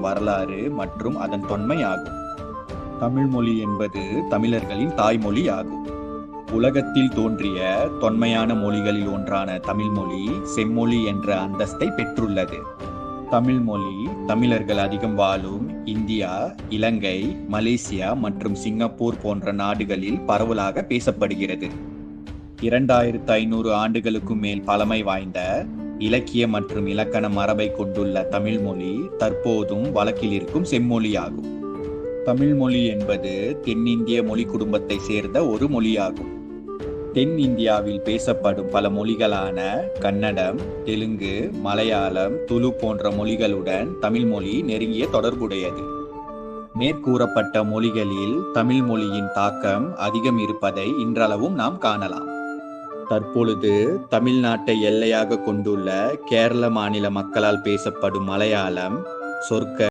வரலாறு மற்றும் அதன் தொன்மை ஆகும். தமிழ் மொழி என்பது தமிழர்களின் தாய்மொழி ஆகும். உலகத்தில் தோன்றிய தொன்மையான மொழிகளில் ஒன்றான தமிழ் மொழி செம்மொழி என்ற அந்தஸ்தை பெற்றுள்ளது. தமிழ் மொழி தமிழர்கள் அதிகம் வாழும் இந்தியா, இலங்கை, மலேசியா மற்றும் சிங்கப்பூர் போன்ற நாடுகளில் பரவலாக பேசப்படுகிறது. 2500 ஆண்டுகளுக்கும் மேல் பழமை வாய்ந்த இலக்கிய மற்றும் இலக்கண மரபை கொண்டுள்ள தமிழ் மொழி தற்போதும் வழக்கில் இருக்கும் செம்மொழியாகும். தமிழ் மொழி என்பது தென்னிந்திய மொழி குடும்பத்தை சேர்ந்த ஒரு மொழியாகும். தென் இந்தியாவில் பேசப்படும் பல மொழிகளான கன்னடம், தெலுங்கு, மலையாளம், துளு போன்ற மொழிகளுடன் தமிழ் மொழி நெருங்கிய தொடர்புடையது. மேற்கூறப்பட்ட மொழிகளில் தமிழ் மொழியின் தாக்கம் அதிகம் இருப்பதை இன்றளவும் நாம் காணலாம். தற்பொழுது தமிழ்நாட்டை எல்லையாக கொண்டுள்ள கேரள மாநில மக்களால் பேசப்படும் மலையாளம், சொற்க